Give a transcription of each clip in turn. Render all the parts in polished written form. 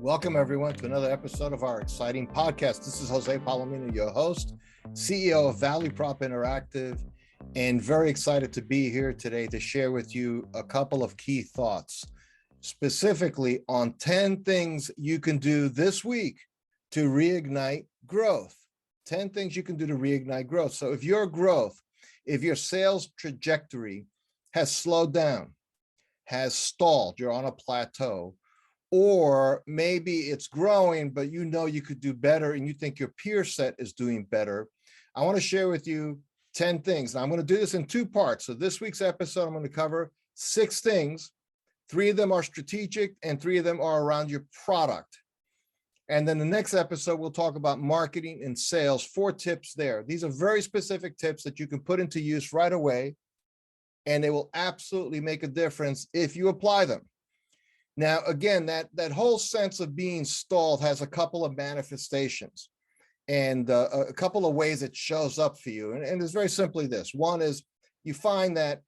Welcome, everyone, to another episode of our exciting podcast. This is Jose Palomino, your host, CEO of Value Prop Interactive, and very excited to be here today to share with you a couple of key thoughts, specifically on 10 things you can do this week to reignite growth. 10 things you can do to reignite growth. So if your sales trajectory has slowed down, has stalled, you're on a plateau, or maybe it's growing, but you know you could do better and you think your peer set is doing better, I want to share with you 10 things. Now, I'm going to do this in two parts. So this week's episode, I'm going to cover 6 things. 3 of them are strategic and 3 of them are around your product. And then the next episode, we'll talk about marketing and sales, 4 tips there. These are very specific tips that you can put into use right away, and they will absolutely make a difference if you apply them. Now, again, that whole sense of being stalled has a couple of manifestations and a couple of ways it shows up for you. And it's very simply this. One is you find that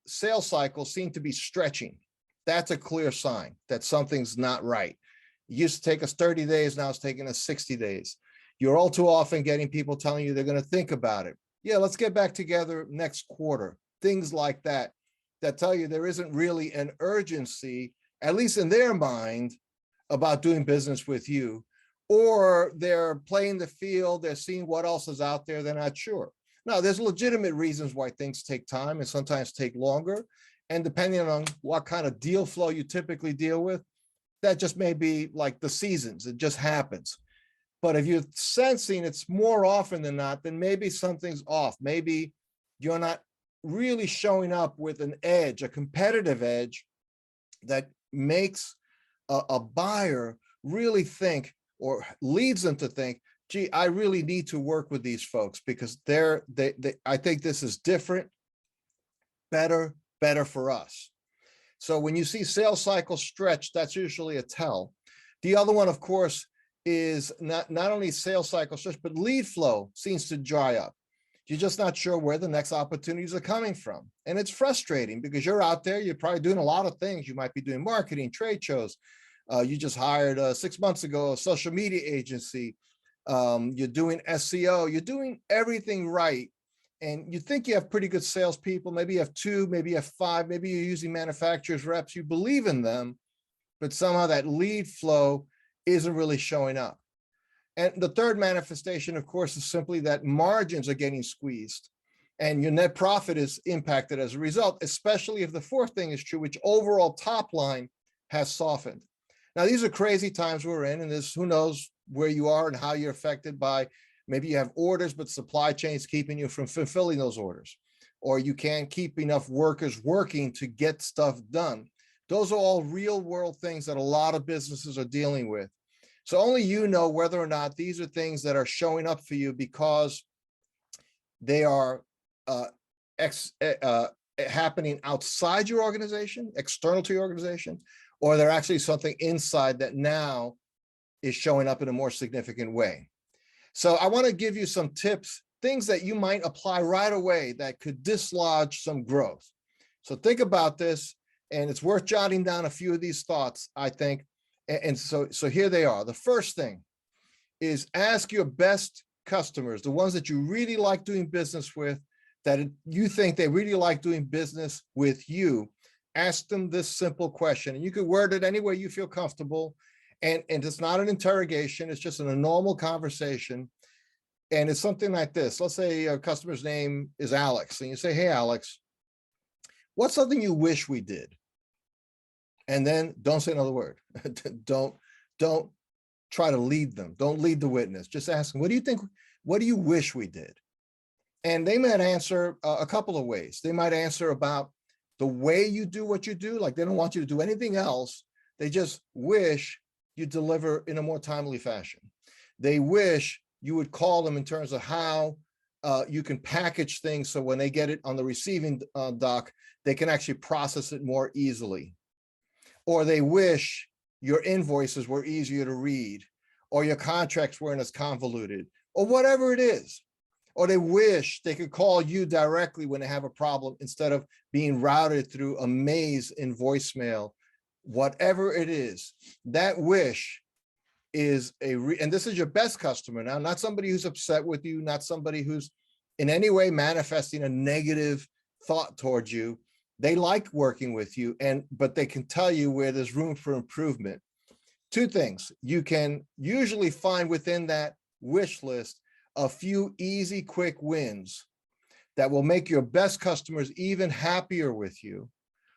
sales cycles seem to be stretching. That's a clear sign that something's not right. It used to take us 30 days, now it's taking us 60 days. You're all too often getting people telling you they're going to think about it. Yeah, let's get back together next quarter. Things like that tell you there isn't really an urgency, at least in their mind, about doing business with you, or they're playing the field, they're seeing what else is out there, they're not sure. Now, there's legitimate reasons why things take time and sometimes take longer, and depending on what kind of deal flow you typically deal with, that just may be like the seasons, it just happens. But if you're sensing it's more often than not, then maybe something's off. Maybe you're not really showing up with an edge, a competitive edge that makes a buyer really think, or leads them to think, gee, I really need to work with these folks because I think this is different, better for us. So when you see sales cycles stretch, that's usually a tell. The other one, of course, is not only sales cycle stretch, but lead flow seems to dry up. You're just not sure where the next opportunities are coming from. And it's frustrating because you're out there, you're probably doing a lot of things. You might be doing marketing, trade shows. You just hired 6 months ago a social media agency. You're doing SEO. You're doing everything right. And you think you have pretty good salespeople. Maybe you have 2, maybe you have 5, maybe you're using manufacturers reps. You believe in them, but somehow that lead flow isn't really showing up. And the third manifestation, of course, is simply that margins are getting squeezed and your net profit is impacted as a result, especially if the fourth thing is true, which overall top line has softened. Now, these are crazy times we're in, and who knows where you are and how you're affected by, maybe you have orders, but supply chains keeping you from fulfilling those orders, or you can't keep enough workers working to get stuff done. Those are all real world things that a lot of businesses are dealing with. So only you know whether or not these are things that are showing up for you because they are happening outside your organization, external to your organization, or they're actually something inside that now is showing up in a more significant way. So I want to give you some tips, things that you might apply right away that could dislodge some growth. So think about this, and it's worth jotting down a few of these thoughts, I think. And so here they are. The first thing is ask your best customers, the ones that you really like doing business with, that you think they really like doing business with you. Ask them this simple question, and you could word it any way you feel comfortable. And it's not an interrogation. It's just in a normal conversation. And it's something like this. Let's say a customer's name is Alex, and you say, hey, Alex, what's something you wish we did? And then don't say another word. Don't try to lead them. Don't lead the witness. Just ask them, what do you think? What do you wish we did? And they might answer a couple of ways. They might answer about the way you do what you do. Like they don't want you to do anything else. They just wish you deliver in a more timely fashion. They wish you would call them in terms of how you can package things so when they get it on the receiving dock, they can actually process it more easily. Or they wish your invoices were easier to read, or your contracts weren't as convoluted, or whatever it is. Or they wish they could call you directly when they have a problem instead of being routed through a maze in voicemail whatever it is, that wish is and this is your best customer now, not somebody who's upset with you, not somebody who's in any way manifesting a negative thought towards you. They like working with you, but they can tell you where there's room for improvement. Two things: you can usually find within that wish list a few easy, quick wins that will make your best customers even happier with you,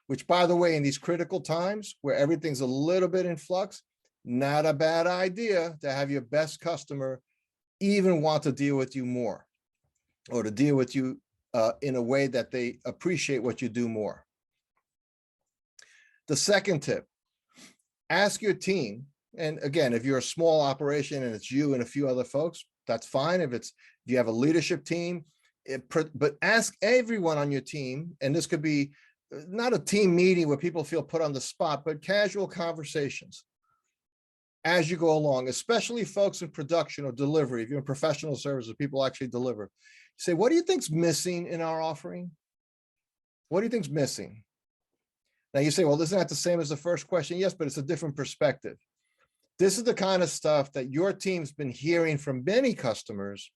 which, by the way, in these critical times where everything's a little bit in flux, not a bad idea to have your best customer even want to deal with you more, or to deal with you in a way that they appreciate what you do more. The second tip: ask your team. And again, if you're a small operation and it's you and a few other folks, that's fine. If you have a leadership team, but ask everyone on your team, and this could be not a team meeting where people feel put on the spot, but casual conversations as you go along, especially folks in production or delivery. If you're in professional services, people actually deliver. Say, what do you think's missing in our offering? What do you think's missing? Now you say, well, this is not the same as the first question. Yes, but it's a different perspective. This is the kind of stuff that your team's been hearing from many customers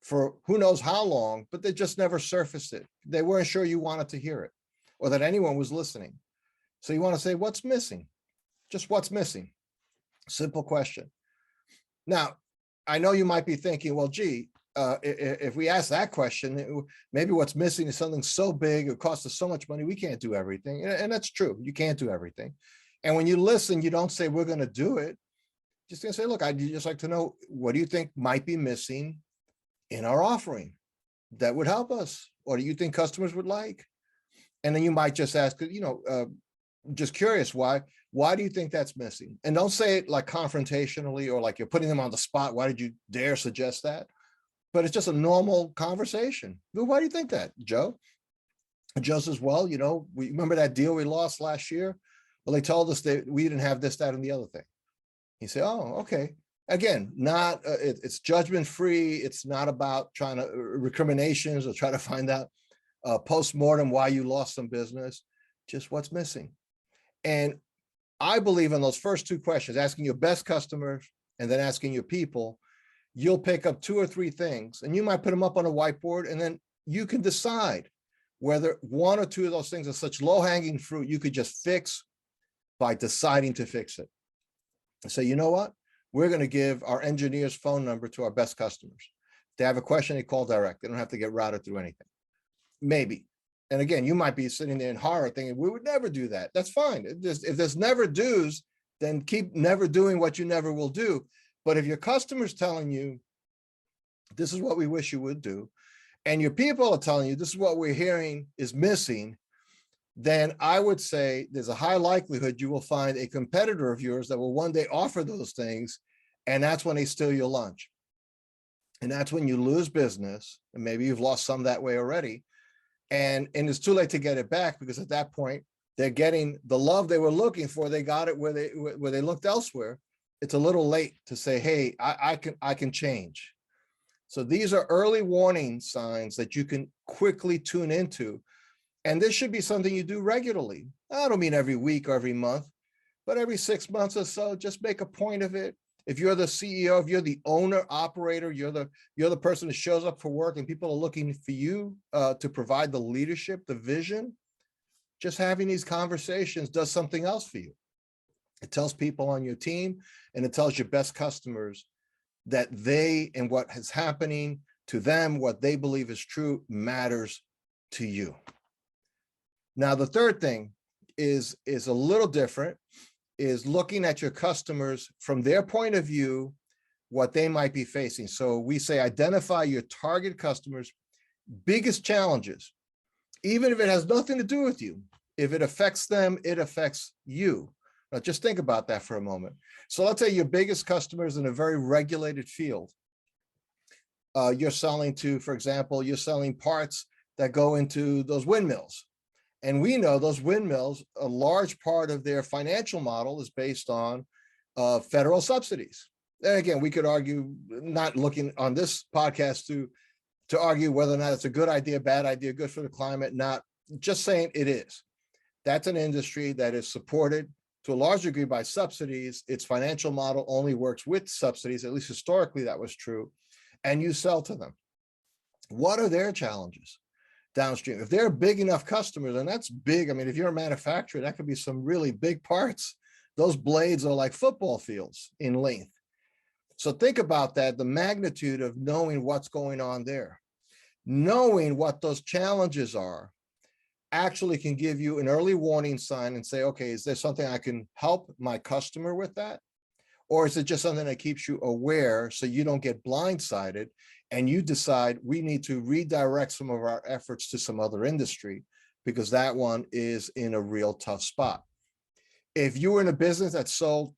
for who knows how long, but they just never surfaced it. They weren't sure you wanted to hear it or that anyone was listening. So you want to say, what's missing? Just what's missing? Simple question. Now, I know you might be thinking, well, gee, if we ask that question, maybe what's missing is something so big, it costs us so much money, we can't do everything. And that's true. You can't do everything. And when you listen, you don't say, we're going to do it. Just going to say, look, I'd just like to know, what do you think might be missing in our offering that would help us? Or do you think customers would like? And then you might just ask, just curious, why do you think that's missing? And don't say it like confrontationally or like you're putting them on the spot. Why did you dare suggest that? But it's just a normal conversation. Well, why do you think that, Joe? And Joe says, well, we remember that deal we lost last year? Well, they told us that we didn't have this, that, and the other thing. You say, oh, okay. Again, it's judgment free. It's not about trying to recriminations or try to find out post-mortem why you lost some business, just what's missing. And I believe in those first two questions, asking your best customers and then asking your people, you'll pick up two or three things, and you might put them up on a whiteboard, and then you can decide whether one or two of those things are such low-hanging fruit you could just fix by deciding to fix it. So you know what? We're going to give our engineer's phone number to our best customers. If they have a question, they call direct. They don't have to get routed through anything. Maybe. And again, you might be sitting there in horror thinking, we would never do that. That's fine. If there's never do's, then keep never doing what you never will do. But if your customer's telling you, this is what we wish you would do, and your people are telling you, this is what we're hearing is missing, then I would say there's a high likelihood you will find a competitor of yours that will one day offer those things, and that's when they steal your lunch. And that's when you lose business, and maybe you've lost some that way already, and it's too late to get it back, because at that point, they're getting the love they were looking for. They got it where they looked elsewhere. It's a little late to say, hey, I can change. So these are early warning signs that you can quickly tune into. And this should be something you do regularly. I don't mean every week or every month, but every 6 months or so, just make a point of it. If you're the CEO, if you're the owner, operator, you're the person who shows up for work and people are looking for you to provide the leadership, the vision, just having these conversations does something else for you. It tells people on your team, and it tells your best customers that they and what is happening to them, what they believe is true, matters to you. Now, the third thing is a little different, is looking at your customers from their point of view, what they might be facing. So we say, identify your target customers' biggest challenges, even if it has nothing to do with you. If it affects them, it affects you. Now, just think about that for a moment. So let's say your biggest customer is in a very regulated field. You're selling to, for example, you're selling parts that go into those windmills. And we know those windmills, a large part of their financial model is based on federal subsidies. And again, we could argue, not looking on this podcast to argue whether or not it's a good idea, bad idea, good for the climate, not just saying it is. That's an industry that is supported to a large degree by subsidies. Its financial model only works with subsidies, at least historically that was true, and you sell to them. What are their challenges downstream? If they're big enough customers, and that's big, I mean, if you're a manufacturer, that could be some really big parts. Those blades are like football fields in length. So think about that, the magnitude of knowing what's going on there. Knowing what those challenges are actually can give you an early warning sign and say, okay, is there something I can help my customer with that? Or is it just something that keeps you aware so you don't get blindsided and you decide we need to redirect some of our efforts to some other industry because that one is in a real tough spot. If you were in a business that sold,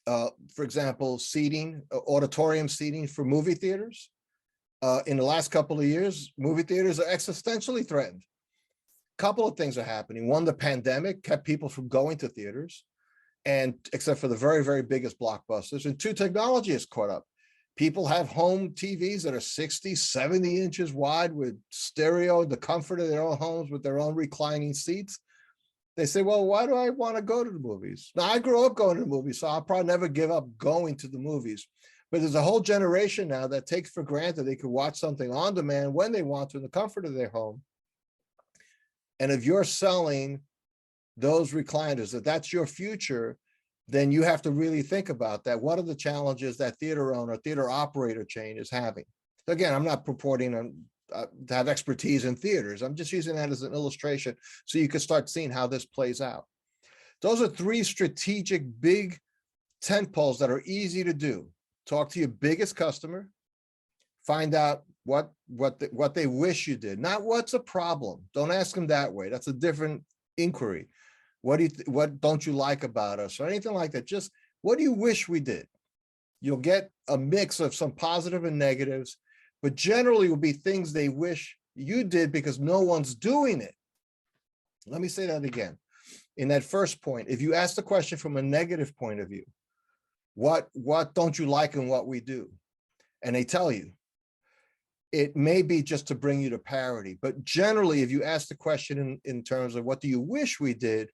for example, seating, auditorium seating for movie theaters, in the last couple of years, movie theaters are existentially threatened. Couple of things are happening. One, the pandemic kept people from going to theaters, and except for the very, very biggest blockbusters. And two, technology has caught up. People have home TVs that are 60, 70 inches wide with stereo, the comfort of their own homes with their own reclining seats. They say, well, why do I want to go to the movies? Now, I grew up going to the movies, so I'll probably never give up going to the movies. But there's a whole generation now that takes for granted they could watch something on demand when they want to in the comfort of their home. And if you're selling those recliners, if that's your future, then you have to really think about that. What are the challenges that theater owner, theater operator chain is having? Again, I'm not purporting to have expertise in theaters. I'm just using that as an illustration so you can start seeing how this plays out. Those are three strategic big tent poles that are easy to do. Talk to your biggest customer, find out what they wish you did, not what's a problem. Don't ask them that way. That's a different inquiry. What don't you like about us or anything like that? Just what do you wish we did? You'll get a mix of some positive and negatives, but generally it will be things they wish you did because no one's doing it. Let me say that again. In that first point, if you ask the question from a negative point of view, what don't you like in what we do? And they tell you, it may be just to bring you to parity, but generally, if you ask the question in terms of what do you wish we did,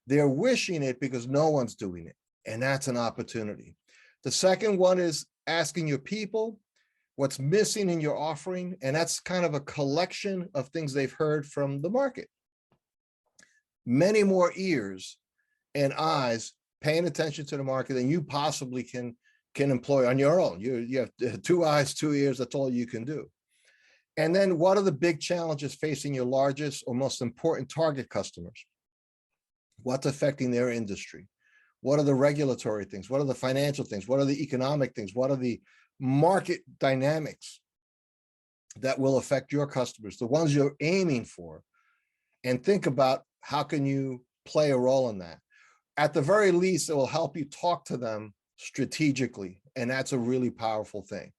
they're wishing it because no one's doing it. And that's an opportunity. The second one is asking your people what's missing in your offering. And that's kind of a collection of things they've heard from the market. Many more ears and eyes paying attention to the market than you possibly can employ on your own. You have 2 eyes, 2 ears, that's all you can do. And then what are the big challenges facing your largest or most important target customers? What's affecting their industry? What are the regulatory things? What are the financial things? What are the economic things? What are the market dynamics that will affect your customers, the ones you're aiming for? And think about how can you play a role in that? At the very least, it will help you talk to them strategically. And that's a really powerful thing.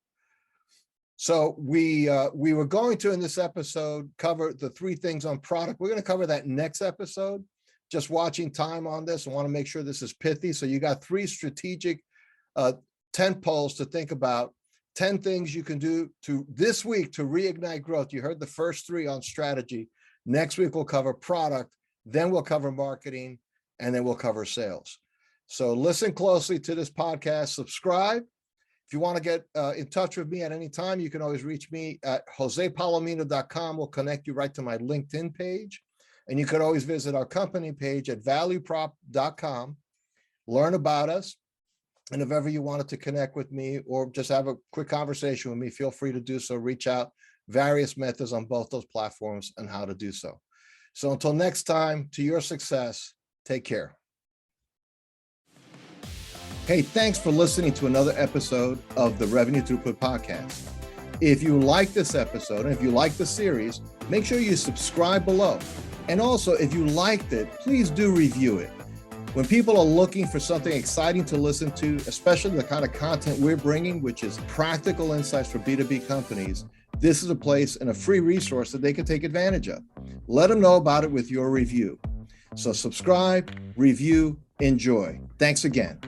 So we were going to, in this episode, cover the 3 things on product. We're going to cover that next episode. Just watching time on this, I want to make sure this is pithy. So you got 3 strategic tent poles to think about, 10 things you can do this week to reignite growth. You heard the first 3 on strategy. Next week, we'll cover product, then we'll cover marketing, and then we'll cover sales. So listen closely to this podcast, subscribe. If you want to get in touch with me at any time, you can always reach me at josepalomino.com. We'll connect you right to my LinkedIn page. And you could always visit our company page at valueprop.com, learn about us. And if ever you wanted to connect with me or just have a quick conversation with me, feel free to do so. Reach out, various methods on both those platforms and how to do so. So until next time, to your success, take care. Hey, thanks for listening to another episode of the Revenue Throughput Podcast. If you like this episode and if you like the series, make sure you subscribe below. And also, if you liked it, please do review it. When people are looking for something exciting to listen to, especially the kind of content we're bringing, which is practical insights for B2B companies, this is a place and a free resource that they can take advantage of. Let them know about it with your review. So subscribe, review, enjoy. Thanks again.